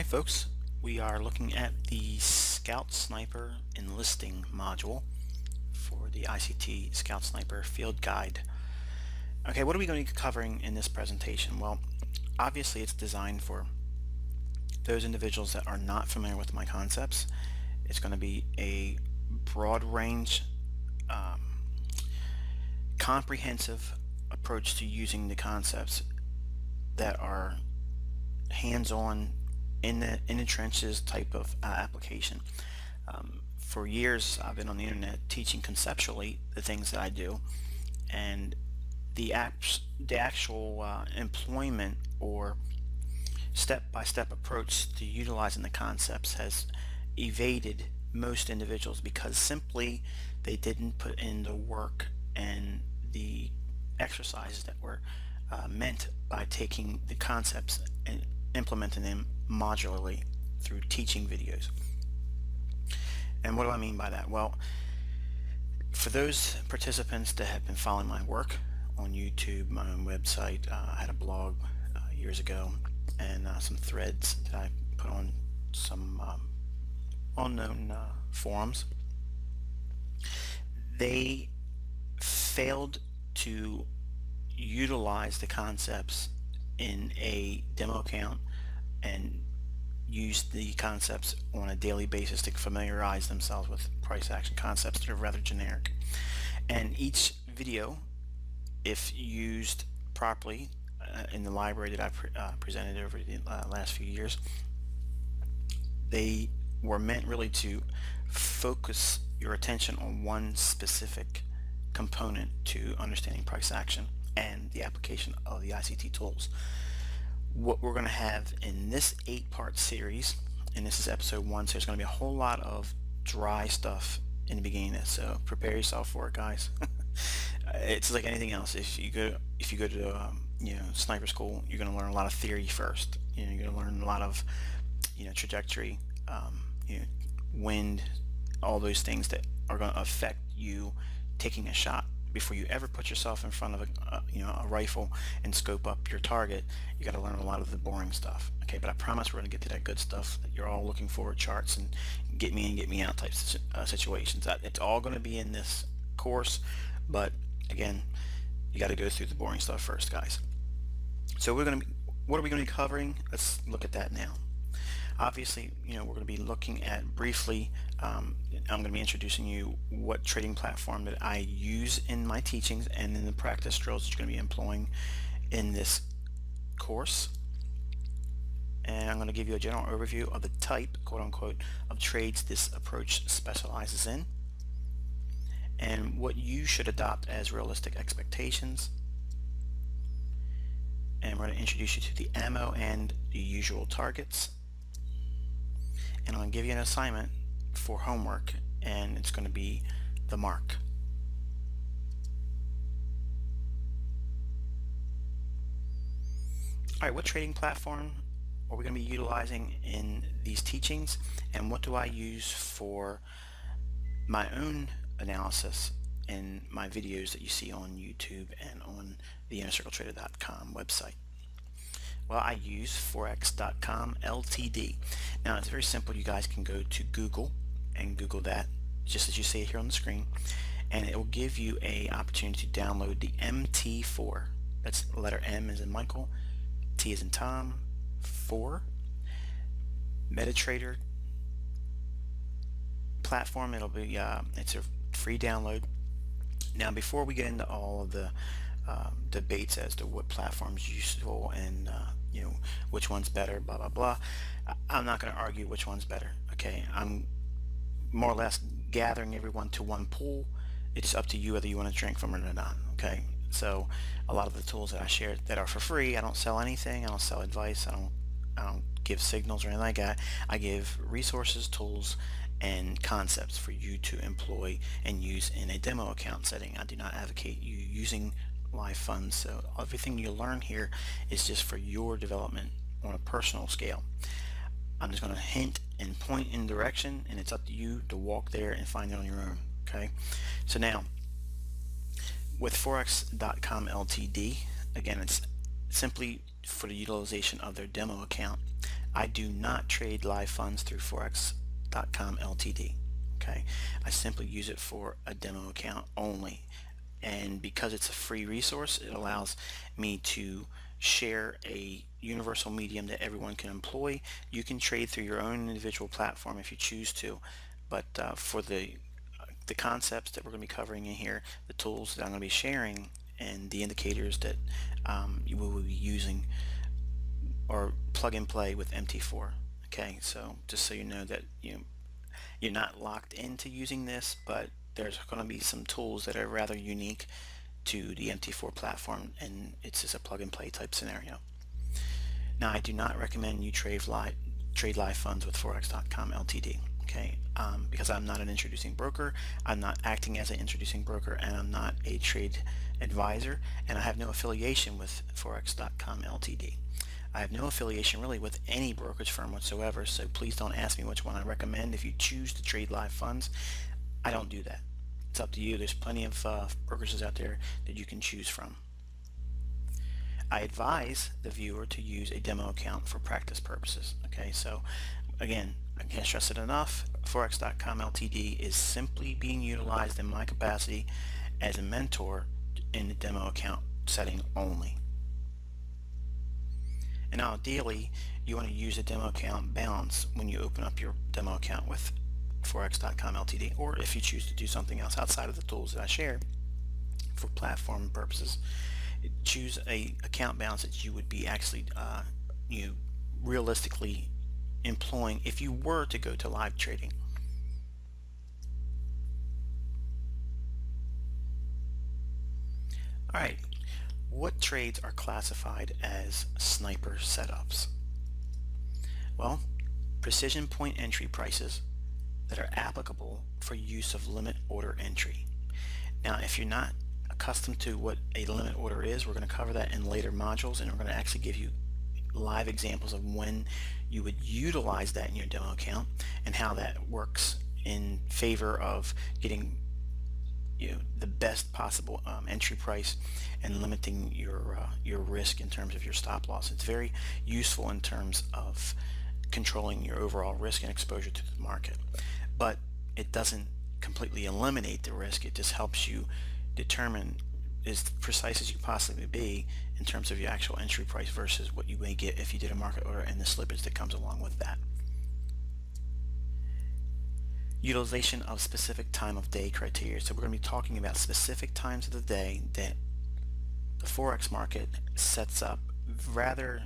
folks, we are looking at the Scout Sniper Enlisting module for the ICT Scout Sniper Field Guide. Okay, what are we going to be covering in this presentation? Well, obviously it's designed for those individuals that are not familiar with my concepts. It's going to be a broad range, comprehensive approach to using the concepts that are hands-on in the trenches type of application. For years I've been on the internet teaching conceptually the things that I do, and the actual employment or step-by-step approach to utilizing the concepts has evaded most individuals because simply they didn't put in the work and the exercises that were meant by taking the concepts and implementing them modularly through teaching videos. And what do I mean by that? Well, for those participants that have been following my work on YouTube, my own website, I had a blog years ago, and some threads that I put on some well-known forums. They failed to utilize the concepts in a demo account and use the concepts on a daily basis to familiarize themselves with price action concepts that are rather generic. And each video, if used properly in the library that I presented over the last few years, they were meant really to focus your attention on one specific component to understanding price action and the application of the ICT tools. What we're going to have in this 8-part series, and this is episode 1, so there's going to be a whole lot of dry stuff in the beginning, so prepare yourself for it, guys. It's like anything else. If you go to sniper school, you're going to learn a lot of theory first. You're going to learn a lot of trajectory, wind, all those things that are going to affect you taking a shot. Before you ever put yourself in front of a rifle and scope up your target, you got to learn a lot of the boring stuff. Okay, but I promise we're going to get to that good stuff that you're all looking for, charts and get me in, get me out type situations. It's all going to be in this course, but again, you got to go through the boring stuff first, guys. So what are we going to be covering? Let's look at that now. Obviously, we're going to be looking at briefly, I'm going to be introducing you what trading platform that I use in my teachings and in the practice drills that you're going to be employing in this course. And I'm going to give you a general overview of the type, quote unquote, of trades this approach specializes in, and what you should adopt as realistic expectations. And we're going to introduce you to the ammo and the usual targets. And I'm going to give you an assignment for homework, and it's going to be the mark. Alright, what trading platform are we going to be utilizing in these teachings, and what do I use for my own analysis in my videos that you see on YouTube and on the InnerCircleTrader.com website? Well, I use Forex.com Ltd. Now, it's very simple. You guys can go to Google and Google that, just as you see it here on the screen, and it will give you a opportunity to download the MT4. That's the letter M as in Michael, T as in Tom, 4 MetaTrader platform. It'll be it's a free download. Now, before we get into all of the debates as to what platform is useful and which one's better, blah blah blah, I'm not going to argue which one's better. Okay, I'm more or less gathering everyone to one pool. It's up to you whether you want to drink from it or not. Okay, so a lot of the tools that I share that are for free, I don't sell anything, I don't sell advice, I don't give signals or anything like that. I give resources, tools, and concepts for you to employ and use in a demo account setting. I do not advocate you using live funds, so everything you learn here is just for your development on a personal scale. I'm just going to hint and point in direction, and it's up to you to walk there and find it on your own. Okay, so now with Forex.com Ltd, again, it's simply for the utilization of their demo account. I do not trade live funds through Forex.com Ltd. Okay, I simply use it for a demo account only, and because it's a free resource, it allows me to share a universal medium that everyone can employ. You can trade through your own individual platform if you choose to, but for the concepts that we're going to be covering in here, the tools that I'm going to be sharing, and the indicators that you will be using, or plug and play with MT4. Okay, so just so you know that you're not locked into using this, but there's going to be some tools that are rather unique to the MT4 platform, and it's just a plug and play type scenario. Now, I do not recommend you trade live funds with Forex.com Ltd. Okay, because I'm not an introducing broker, I'm not acting as an introducing broker, and I'm not a trade advisor, and I have no affiliation with Forex.com Ltd. I have no affiliation really with any brokerage firm whatsoever, so please don't ask me which one I recommend. If you choose to trade live funds, I don't do that. It's up to you. There's plenty of brokerages out there that you can choose from. I advise the viewer to use a demo account for practice purposes. Okay, so again, I can't stress it enough. Forex.com Ltd is simply being utilized in my capacity as a mentor in the demo account setting only. And ideally, you want to use a demo account balance when you open up your demo account with Forex.com Ltd, or if you choose to do something else outside of the tools that I share for platform purposes, choose a account balance that you would be actually realistically employing if you were to go to live trading. All right, what trades are classified as sniper setups? Well, precision point entry prices that are applicable for use of limit order entry. Now, if you're not accustomed to what a limit order is, we're going to cover that in later modules, and we're going to actually give you live examples of when you would utilize that in your demo account and how that works in favor of getting the best possible entry price and limiting your risk in terms of your stop loss. It's very useful in terms of controlling your overall risk and exposure to the market, but it doesn't completely eliminate the risk. It just helps you determine as precise as you possibly be in terms of your actual entry price versus what you may get if you did a market order and the slippage that comes along with that. Utilization of specific time of day criteria. So we're going to be talking about specific times of the day that the Forex market sets up rather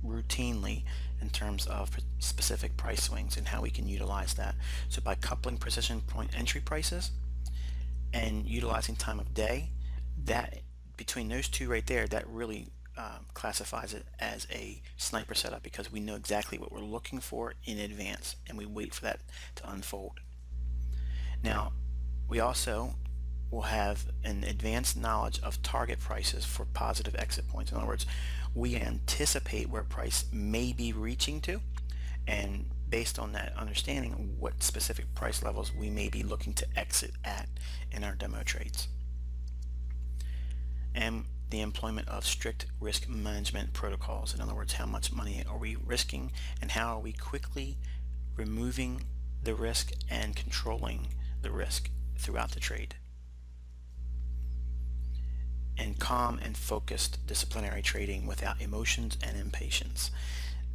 routinely in terms of specific price swings and how we can utilize that. So by coupling precision point entry prices and utilizing time of day, that between those two right there, that really classifies it as a sniper setup, because we know exactly what we're looking for in advance and we wait for that to unfold. Now, we also will have an advanced knowledge of target prices for positive exit points. In other words, we anticipate where price may be reaching to, and based on that understanding, what specific price levels we may be looking to exit at in our demo trades. And the employment of strict risk management protocols. In other words, how much money are we risking and how are we quickly removing the risk and controlling the risk throughout the trade. And calm and focused disciplinary trading without emotions and impatience.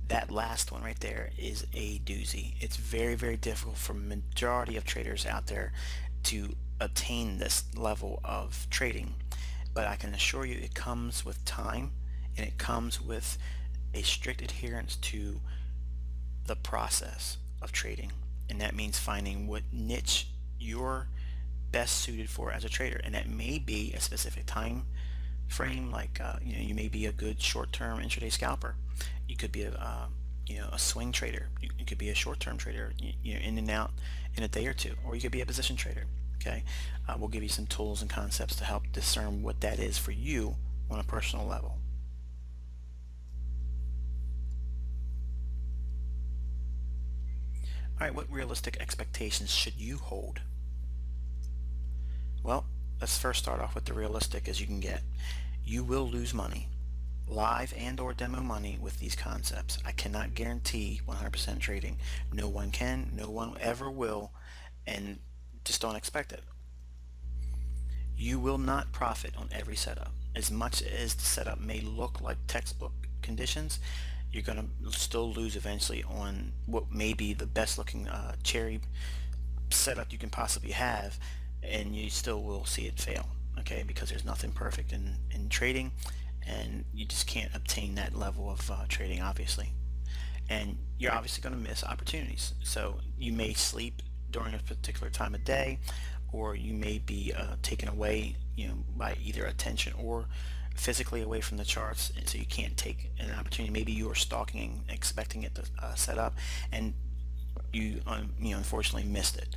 That last one right there is a doozy. It's very, very difficult for majority of traders out there to attain this level of trading. But I can assure you it comes with time, and it comes with a strict adherence to the process of trading. And that means finding what niche you're best suited for as a trader. And that may be a specific time frame, like you may be a good short-term intraday scalper. You could be a swing trader. You could be a short-term trader, in and out in a day or two, or you could be a position trader. Okay, we'll give you some tools and concepts to help discern what that is for you on a personal level. All right, what realistic expectations should you hold? Well, let's first start off with the realistic as you can get. You will lose money. live and or demo money with these concepts. I cannot guarantee 100% trading. No one can, no one ever will, and just don't expect it. You will not profit on every setup. As much as the setup may look like textbook conditions, you're going to still lose eventually on what may be the best looking cherry setup you can possibly have, and you still will see it fail, okay, because there's nothing perfect in trading, and you just can't obtain that level of trading, obviously. And you're obviously going to miss opportunities. So you may sleep during a particular time of day, or you may be taken away, by either attention or physically away from the charts, and so you can't take an opportunity. Maybe you are stalking, expecting it to set up, and you unfortunately missed it.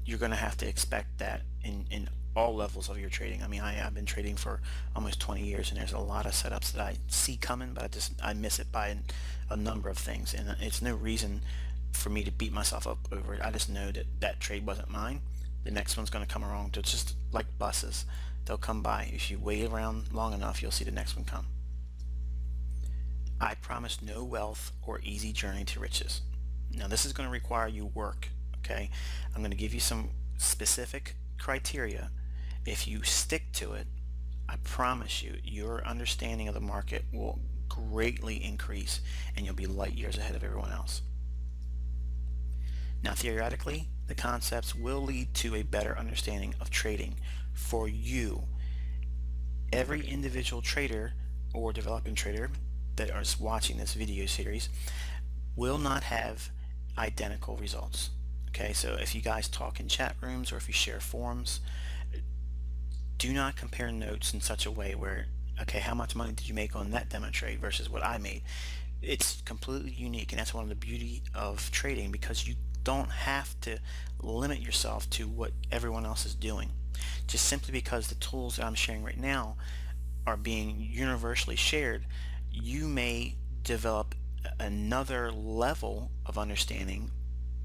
You're going to have to expect that in all levels of your trading. I mean, I've been trading for almost 20 years, and there's a lot of setups that I see coming, but I miss it by a number of things, and it's no reason for me to beat myself up over it. I just know that that trade wasn't mine. The next one's going to come around. It's just like buses. They'll come by. If you wait around long enough, you'll see the next one come. I promise no wealth or easy journey to riches. Now, this is going to require you work, okay? I'm going to give you some specific criteria. If you stick to it, I promise you, your understanding of the market will greatly increase, and you'll be light years ahead of everyone else. Now, theoretically, the concepts will lead to a better understanding of trading for you. Every individual trader or developing trader that is watching this video series will not have identical results. Okay, so if you guys talk in chat rooms or if you share forums, do not compare notes in such a way where, okay, how much money did you make on that demo trade versus what I made? It's completely unique, and that's one of the beauty of trading, because you don't have to limit yourself to what everyone else is doing. Just simply because the tools that I'm sharing right now are being universally shared, you may develop another level of understanding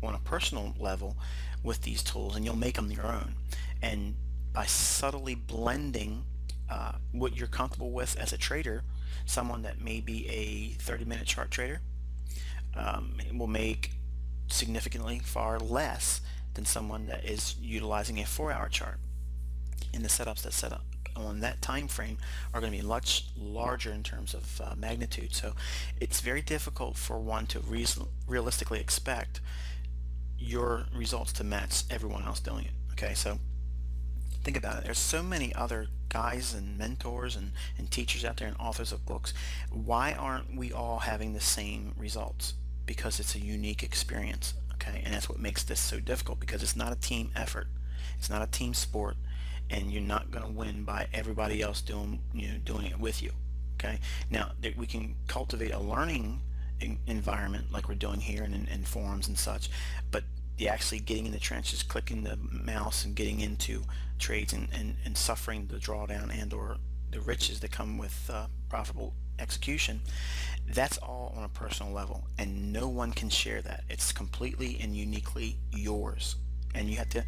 on a personal level with these tools, and you'll make them your own. And by subtly blending what you're comfortable with as a trader, someone that may be a 30-minute chart trader will make significantly far less than someone that is utilizing a 4-hour chart. And the setups that set up on that time frame are going to be much larger in terms of magnitude. So it's very difficult for one to realistically expect your results to match everyone else doing it. Okay, so think about it. There's so many other guys and mentors and teachers out there and authors of books. Why aren't we all having the same results? Because it's a unique experience. Okay, and that's what makes this so difficult, because it's not a team effort. It's not a team sport, and you're not going to win by everybody else doing it with you. Okay, now we can cultivate a learning environment like we're doing here in forums and such, but the actually getting in the trenches, clicking the mouse and getting into trades and suffering the drawdown and or the riches that come with profitable execution, that's all on a personal level, and no one can share that. It's completely and uniquely yours, and you have to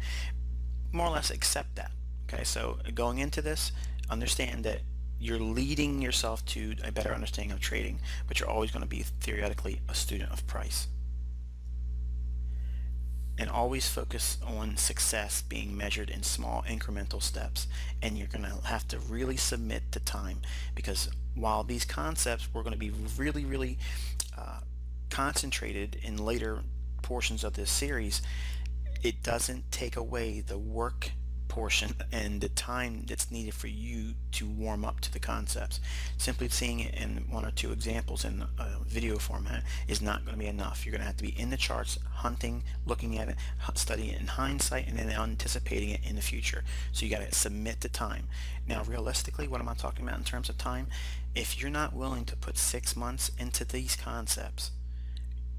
more or less accept that. Okay, so going into this, understand that you're leading yourself to a better understanding of trading, but you're always going to be theoretically a student of price. And always focus on success being measured in small incremental steps, and you're going to have to really submit to time, because while these concepts were going to be really concentrated in later portions of this series, it doesn't take away the work portion and the time that's needed for you to warm up to the concepts. Simply seeing it in one or two examples in a video format is not going to be enough. You're going to have to be in the charts, hunting, looking at it, studying it in hindsight, and then anticipating it in the future. So you got to submit to time. Now, realistically, what am I talking about in terms of time? If you're not willing to put 6 months into these concepts,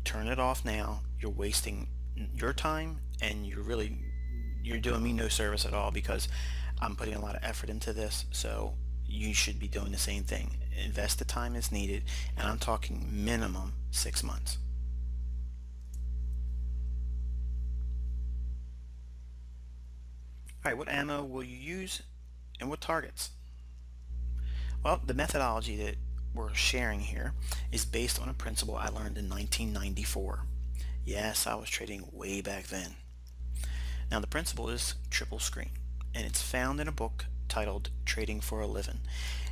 turn it off now. You're wasting your time, and you're doing me no service at all, because I'm putting a lot of effort into this. So you should be doing the same thing. Invest the time as needed, and I'm talking minimum 6 months. All right, what ammo will you use and what targets? Well, the methodology that we're sharing here is based on a principle I learned in 1994. Yes, I was trading way back then. Now the principle is triple screen, and it's found in a book titled Trading for a Living.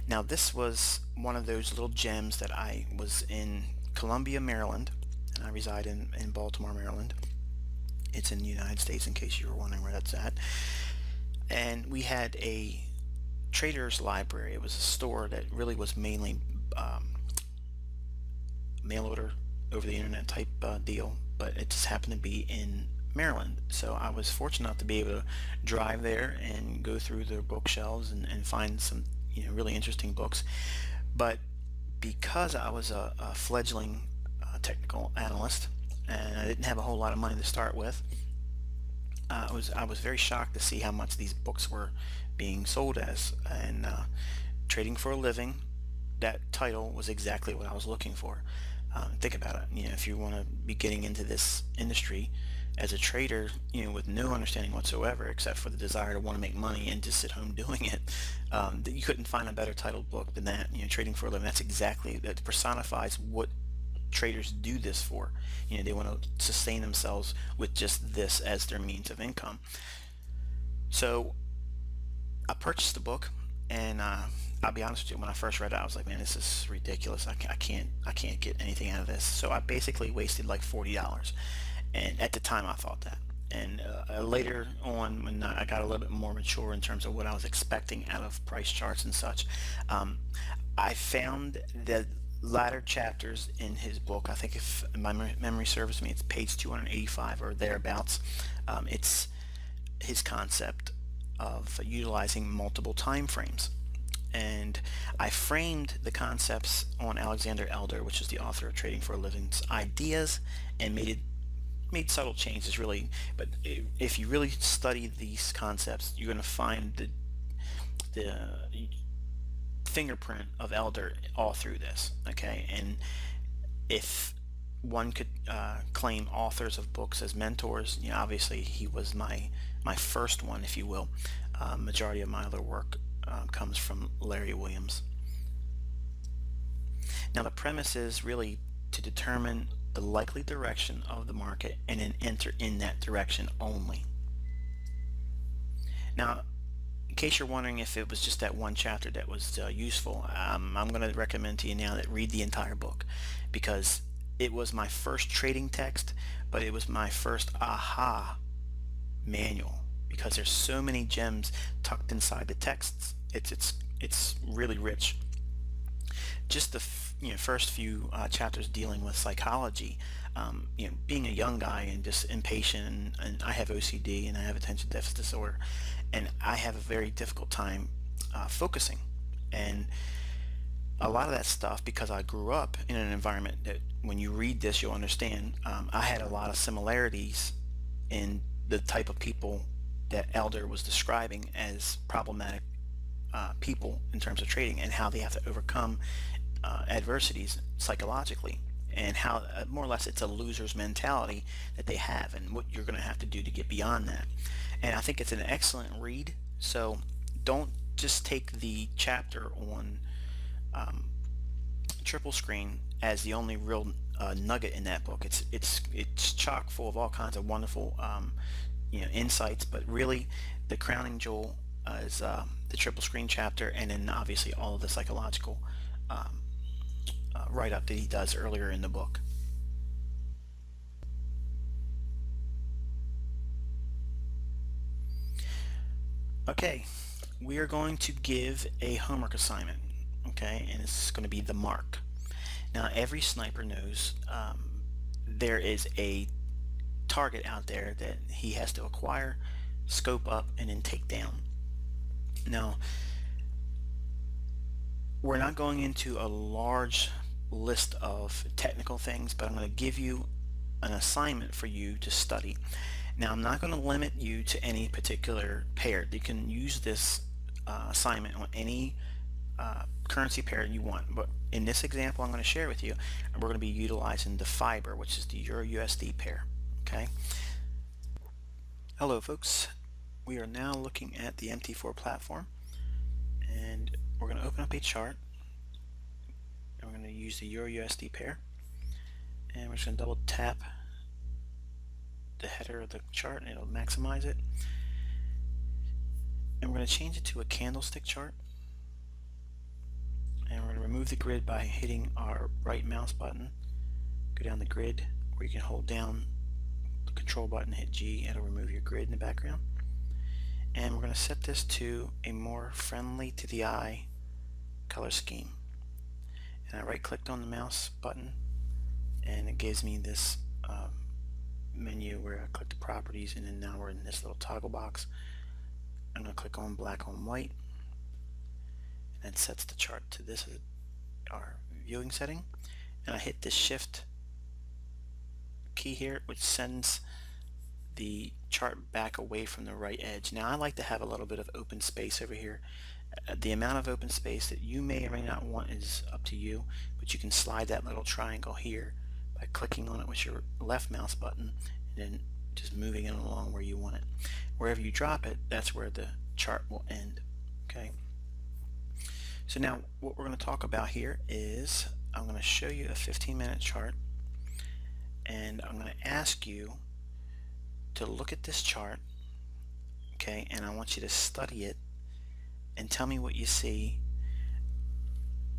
Now this was one of those little gems that I was in Columbia, Maryland, and I reside in Baltimore, Maryland. It's in the United States, in case you were wondering where that's at. And we had a trader's library. It was a store that really was mainly mail order over the internet type deal, but it just happened to be in Maryland. So I was fortunate enough to be able to drive there and go through their bookshelves and find some really interesting books. But because I was a fledgling technical analyst and I didn't have a whole lot of money to start with, I was very shocked to see how much these books were being sold as. And Trading for a Living, that title was exactly what I was looking for. Think about it. If you want to be getting into this industry as a trader, with no understanding whatsoever, except for the desire to want to make money and just sit home doing it, that you couldn't find a better titled book than that. Trading for a Living. That personifies what traders do this for. They want to sustain themselves with just this as their means of income. So I purchased the book, and I'll be honest with you, when I first read it, I was like, man, this is ridiculous. I can't get anything out of this. So I basically wasted like $40, and at the time I thought that. And later on, when I got a little bit more mature in terms of what I was expecting out of price charts and such, I found that latter chapters in his book, I think if my memory serves me, it's page 285 or thereabouts. It's his concept of utilizing multiple time frames. And I framed the concepts on Alexander Elder, which is the author of Trading for a Living's ideas, and made subtle changes really. But if you really study these concepts, you're going to find the fingerprint of Elder all through this. Okay, and if one could claim authors of books as mentors, obviously he was my first one, if you will. Majority of my other work comes from Larry Williams. Now the premise is really to determine the likely direction of the market and then enter in that direction only. Now, in case you're wondering if it was just that one chapter that was useful, I'm going to recommend to you now that read the entire book, because it was my first trading text, but it was my first aha manual, because there's so many gems tucked inside the texts. It's really rich. Just the first few chapters dealing with psychology, being a young guy and just impatient, and I have OCD and I have attention deficit disorder, and I have a very difficult time focusing. And a lot of that stuff, because I grew up in an environment that when you read this you'll understand, I had a lot of similarities in the type of people that Elder was describing as problematic people in terms of trading, and how they have to overcome adversities psychologically, and how more or less it's a loser's mentality that they have, and what you're going to have to do to get beyond that. And I think it's an excellent read. So don't just take the chapter on triple screen as the only real nugget in that book. It's chock full of all kinds of wonderful insights, but really the crowning jewel is the triple screen chapter, and then obviously all of the psychological write-up that he does earlier in the book. Okay, we are going to give a homework assignment, okay, and it's going to be the mark. Now every sniper knows there is a target out there that he has to acquire, scope up, and then take down. Now, we're not going into a large list of technical things, but I'm going to give you an assignment for you to study. Now, I'm not going to limit you to any particular pair. You can use this assignment on any currency pair you want, but in this example I'm going to share with you, we're going to be utilizing the Fiber, which is the Euro USD pair. Okay. Hello folks, we are now looking at the MT4 platform, and we're going to open up a chart, use the Euro USD pair, and we're just going to double tap the header of the chart and it'll maximize it. And we're going to change it to a candlestick chart, and we're going to remove the grid by hitting our right mouse button, go down the grid, or you can hold down the control button, hit G, and it'll remove your grid in the background. And we're going to set this to a more friendly to the eye color scheme. And I right clicked on the mouse button and it gives me this menu where I click the properties, and then now we're in this little toggle box. I'm going to click on black on white, and that sets the chart to this as our viewing setting. And I hit the shift key here, which sends the chart back away from the right edge. Now I like to have a little bit of open space over here. The amount of open space that you may or may not want is up to you, but you can slide that little triangle here by clicking on it with your left mouse button and then just moving it along where you want it. Wherever you drop it, that's where the chart will end. Okay. So now what we're going to talk about here is I'm going to show you a 15-minute chart, and I'm going to ask you to look at this chart, okay, and I want you to study it and tell me what you see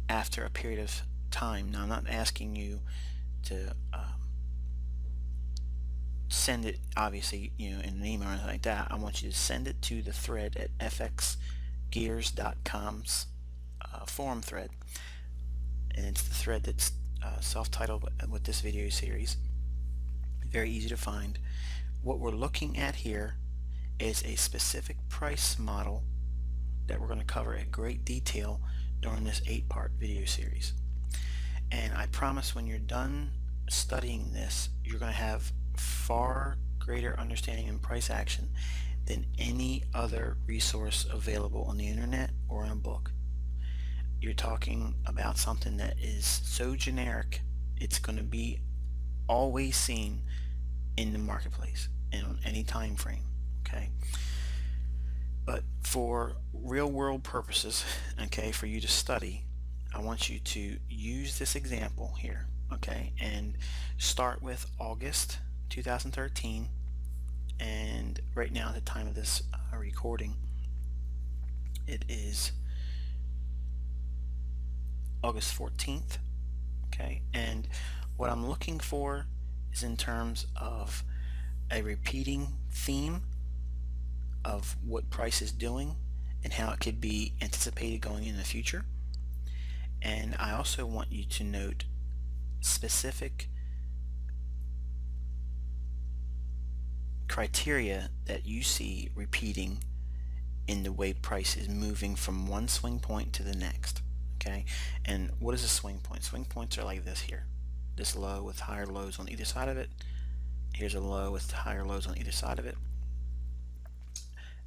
after a period of time. Now I'm not asking you to send it, obviously, in an email or anything like that. I want you to send it to the thread at fxgears.com's forum thread, and it's the thread that's self-titled with this video series. Very easy to find. What we're looking at here is a specific price model that we're going to cover in great detail during this 8-part video series. And I promise when you're done studying this, you're going to have far greater understanding in price action than any other resource available on the internet or in a book. You're talking about something that is so generic, it's going to be always seen in the marketplace and on any time frame. Okay, but for real world purposes, okay, for you to study, I want you to use this example here, okay, and start with August 2013, and right now at the time of this recording it is August 14th. Okay, and what I'm looking for is in terms of a repeating theme of what price is doing and how it could be anticipated going in the future. And I also want you to note specific criteria that you see repeating in the way price is moving from one swing point to the next. Okay, and what is a swing point? Swing points are like this here. This low with higher lows on either side of it. Here's a low with higher lows on either side of it.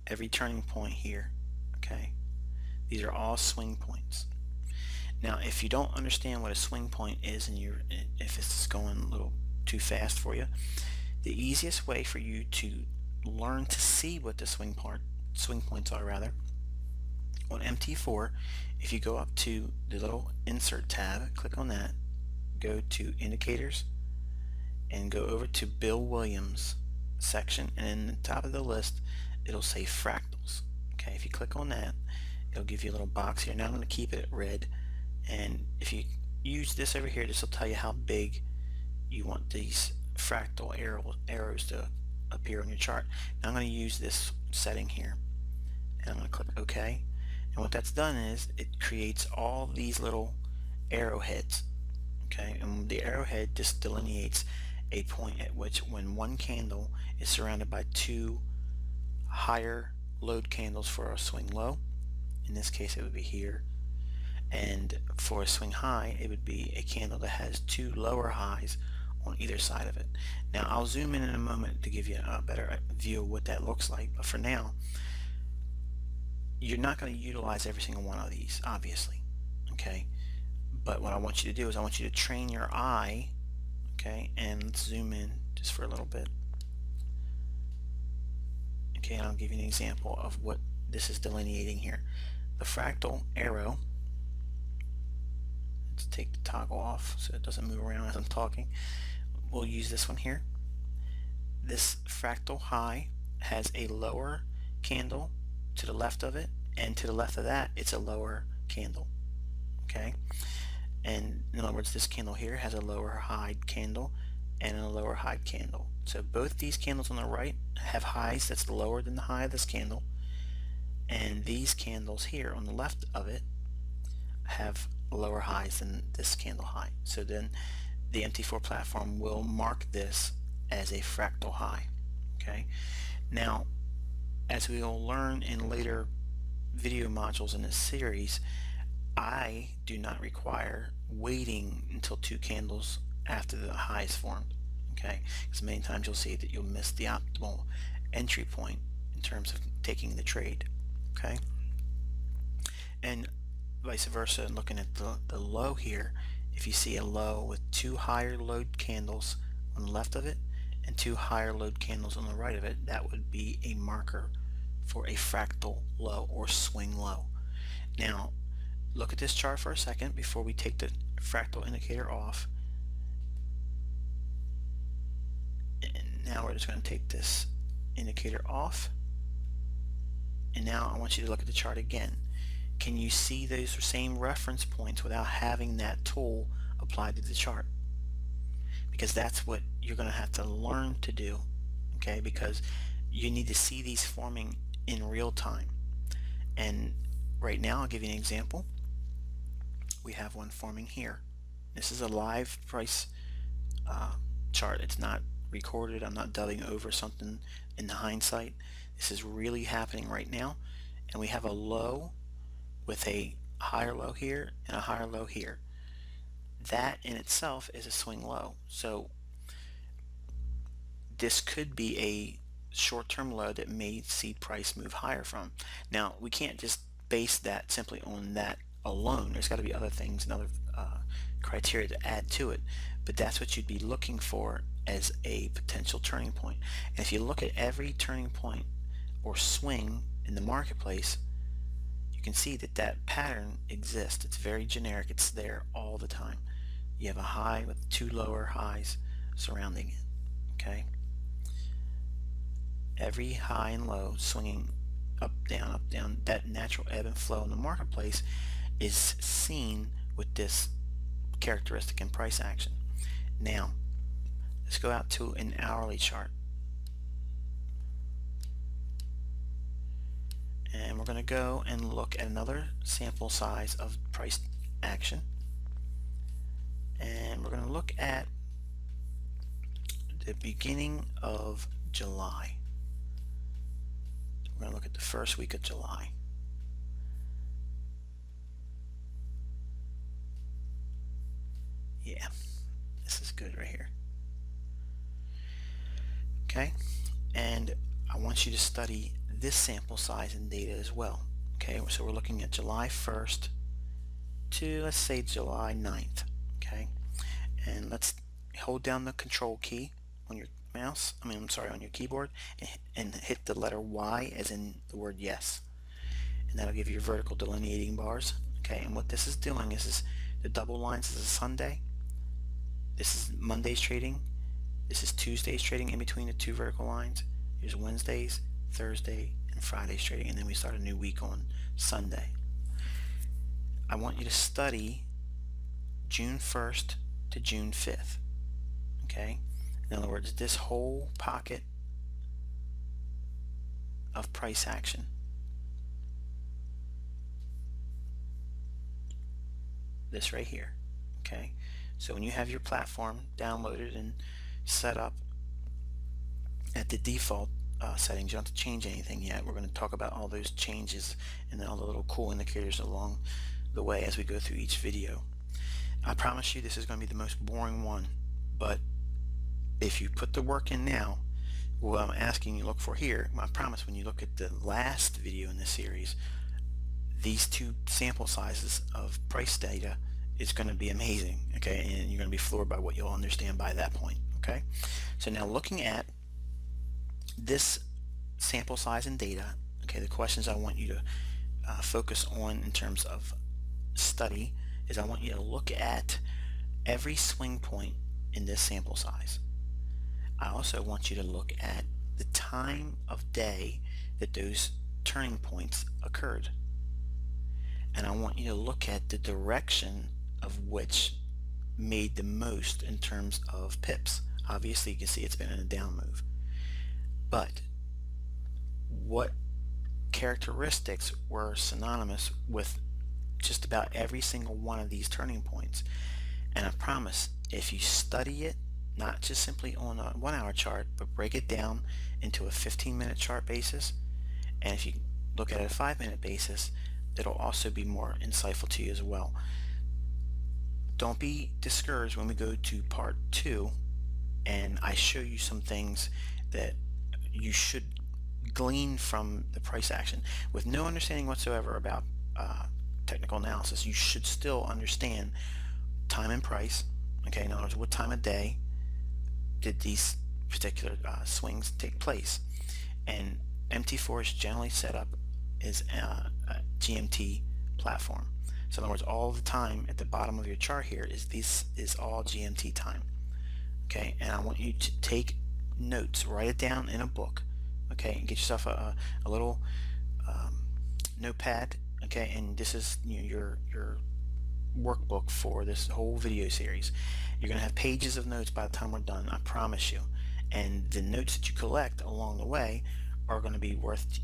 Every turning point here. Okay, these are all swing points. Now if you don't understand what a swing point is, and if it's going a little too fast for you, the easiest way for you to learn to see what the swing points are, rather, on MT4, if you go up to the little insert tab, click on that, go to indicators, and go over to Bill Williams section, and in the top of the list it'll say fractals. Okay, if you click on that, it'll give you a little box here. Now I'm going to keep it at red, and if you use this over here, this will tell you how big you want these fractal arrows to appear on your chart. Now I'm going to use this setting here, and I'm going to click OK. And what that's done is it creates all these little arrowheads. Okay, and the arrowhead just delineates a point at which, when one candle is surrounded by two higher load candles for a swing low, in this case it would be here, and for a swing high it would be a candle that has two lower highs on either side of it. Now I'll zoom in a moment to give you a better view of what that looks like, but for now you're not going to utilize every single one of these, obviously. Okay, but what I want you to do is I want you to train your eye. Okay, and let's zoom in just for a little bit. Okay, and I'll give you an example of what this is delineating here. The fractal arrow Let's take the toggle off so it doesn't move around as I'm talking. We'll use this one here. This fractal high has a lower candle to the left of it, and to the left of that it's a lower candle. Okay, and in other words, this candle here has a lower high candle and a lower high candle. So both these candles on the right have highs that's lower than the high of this candle, and these candles here on the left of it have lower highs than this candle high. So then the MT4 platform will mark this as a fractal high. Okay, now as we will learn in later video modules in this series, I do not require waiting until 2 candles after the high is formed. Okay, because many times you'll see that you'll miss the optimal entry point in terms of taking the trade. Okay, and vice versa, and looking at the low here, if you see a low with 2 higher load candles on the left of it and 2 higher load candles on the right of it, that would be a marker for a fractal low or swing low. Now look at this chart for a second before we take the fractal indicator off, and now we're just going to take this indicator off, and now I want you to look at the chart again. Can you see those same reference points without having that tool applied to the chart? Because that's what you're going to have to learn to do, okay? Because you need to see these forming in real time. And right now, I'll give you an example. We have one forming here. This is a live price chart. It's not recorded. I'm not delving over something in the hindsight. This is really happening right now. And we have a low with a higher low here and a higher low here. That in itself is a swing low. So this could be a short-term low that may see price move higher from. Now we can't just base that simply on that alone. There's got to be other things and other criteria to add to it, but that's what you'd be looking for as a potential turning point. And if you look at every turning point or swing in the marketplace, you can see that that pattern exists. It's very generic. It's there all the time. You have a high with 2 lower highs surrounding it. Okay, every high and low swinging up down, that natural ebb and flow in the marketplace is seen with this characteristic in price action. Now let's go out to an hourly chart, and we're going to go and look at another sample size of price action, and we're going to look at the beginning of July. We're going to look at the first week of July. Yeah, this is good right here. Okay, and I want you to study this sample size and data as well. Okay, so we're looking at July 1st to, let's say, July 9th. Okay, and let's hold down the control key on your mouse, on your keyboard, and hit the letter Y as in the word yes, and that'll give you your vertical delineating bars. Okay, and what this is doing is the double lines is a Sunday, this is Monday's trading, this is Tuesday's trading in between the 2 vertical lines, here's Wednesday's, Thursday, and Friday's trading, and then we start a new week on Sunday. I want you to study June 1st to June 5th. Okay, in other words, this whole pocket of price action. This right here. Okay, so when you have your platform downloaded and set up at the default settings, you don't have to change anything yet. We're going to talk about all those changes and all the little cool indicators along the way as we go through each video. I promise you this is going to be the most boring one, but if you put the work in now, what I'm asking you to look for here, I promise when you look at the last video in this series, these 2 sample sizes of price data, it's going to be amazing. Okay, and you're going to be floored by what you'll understand by that point. Okay, so now looking at this sample size and data, okay, the questions I want you to focus on in terms of study is I want you to look at every swing point in this sample size. I also want you to look at the time of day that those turning points occurred. And I want you to look at the direction of which made the most in terms of pips. Obviously, you can see it's been in a down move. But what characteristics were synonymous with just about every single one of these turning points? And I promise, if you study it, not just simply on a 1 hour chart, but break it down into a 15-minute chart basis, and if you look at it a 5-minute basis, it'll also be more insightful to you as well. Don't be discouraged when we go to part 2 and I show you some things that you should glean from the price action. With no understanding whatsoever about technical analysis, you should still understand time and price. Okay, in other words, what time of day did these particular swings take place? And MT4 is generally set up as a GMT platform. So in other words, all the time at the bottom of your chart here is all GMT time. Okay, and I want you to take notes, write it down in a book. Okay, and get yourself a little notepad. Okay, and this is your workbook for this whole video series. You're going to have pages of notes by the time we're done, I promise you. And the notes that you collect along the way are going to be worth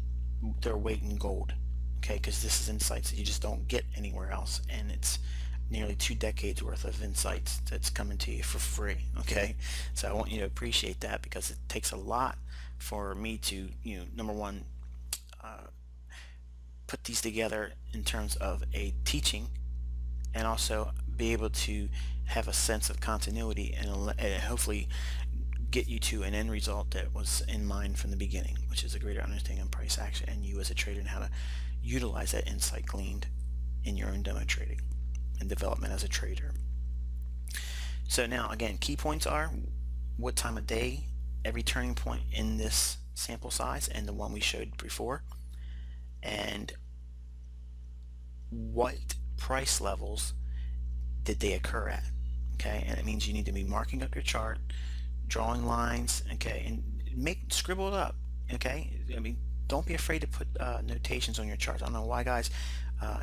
their weight in gold. Okay, because this is insights that you just don't get anywhere else, and it's nearly 2 decades worth of insights that's coming to you for free. Okay, so I want you to appreciate that, because it takes a lot for me to, number one, put these together in terms of a teaching, and also be able to have a sense of continuity and hopefully get you to an end result that was in mind from the beginning, which is a greater understanding of price action and you as a trader and how to utilize that insight gleaned in your own demo trading and development as a trader. So now again, key points are what time of day every turning point in this sample size and the one we showed before, and what price levels did they occur at. Okay, and it means you need to be marking up your chart, drawing lines, okay, and scribble it up. Okay, I mean, don't be afraid to put notations on your charts. I don't know why guys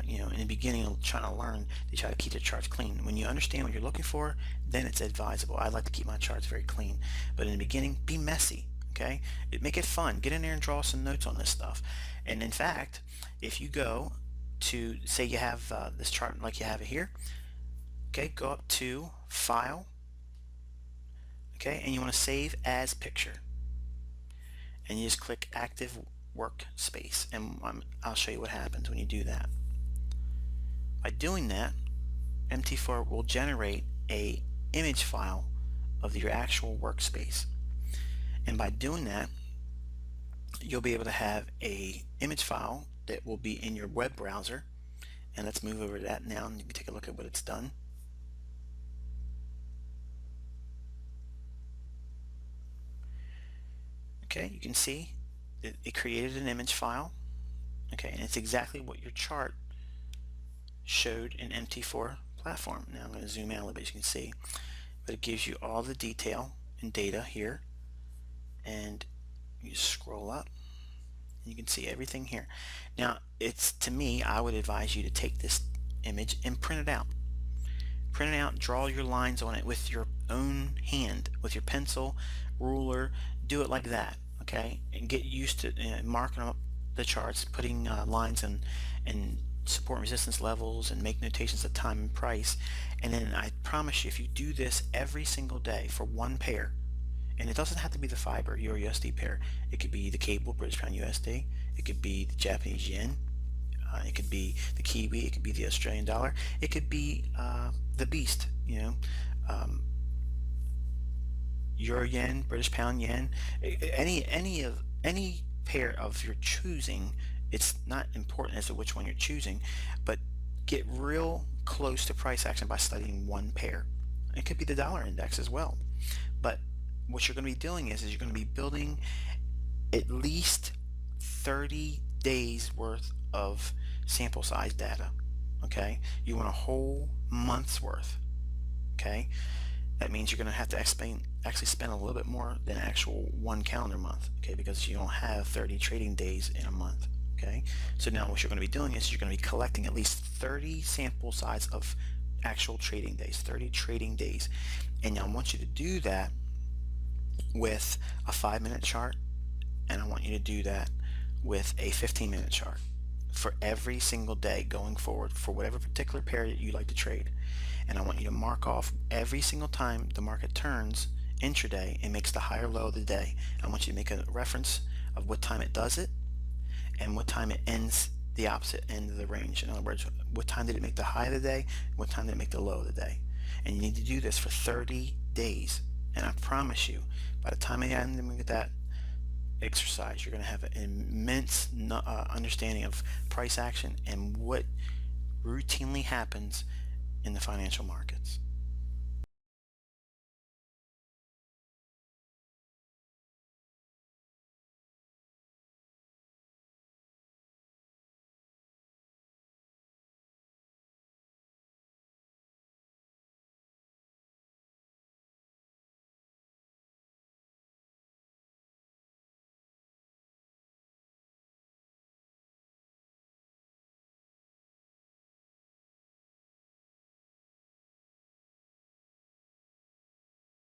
in the beginning of trying to learn, they try to keep their charts clean. When you understand what you're looking for, then it's advisable. I like to keep my charts very clean, but in the beginning, be messy. Okay, make it fun. Get in there and draw some notes on this stuff. And in fact, if you go to, say you have this chart like you have it here, okay, go up to File, okay, and you want to save as picture, and you just click Active Workspace, and I'll show you what happens when you do that. By doing that, MT4 will generate a image file of your actual workspace, and by doing that, you'll be able to have a image file that will be in your web browser. And let's move over to that now, and you can take a look at what it's done. Okay, you can see that it created an image file. Okay, and it's exactly what your chart showed in MT4 platform. Now I'm going to zoom out a little bit, as you can see, but it gives you all the detail and data here, and you scroll up and you can see everything here. Now it's, to me, I would advise you to take this image and print it out. Print it out, draw your lines on it with your own hand, with your pencil, ruler, do it like that, okay? And get used to marking up the charts, putting lines and support and resistance levels, and make notations of time and price. And then I promise you, if you do this every single day for one pair, and it doesn't have to be the fiber Euro USD pair, it could be the cable British pound USD, it could be the Japanese yen, it could be the Kiwi, it could be the Australian dollar, it could be the beast, Euro yen, British pound yen, any pair of your choosing. It's not important as to which one you're choosing, but get real close to price action by studying one pair. It could be the dollar index as well, but what you're going to be doing is you're going to be building at least 30 days worth of sample size data. Okay, you want a whole month's worth. Okay, that means you're going to have to actually spend a little bit more than actual one calendar month. Okay, because you don't have 30 trading days in a month. Okay, so now what you're going to be doing is you're going to be collecting at least 30 sample size of actual trading days, 30 trading days. And I want you to do that with a 5-minute chart, and I want you to do that with a 15-minute chart for every single day going forward for whatever particular period you like to trade. And I want you to mark off every single time the market turns intraday and makes the high or low of the day. I want you to make a reference of what time it does it and what time it ends the opposite end of the range. In other words, what time did it make the high of the day, what time did it make the low of the day. And you need to do this for 30 days. And I promise you, by the time I end with that exercise, you're going to have an immense understanding of price action and what routinely happens in the financial markets.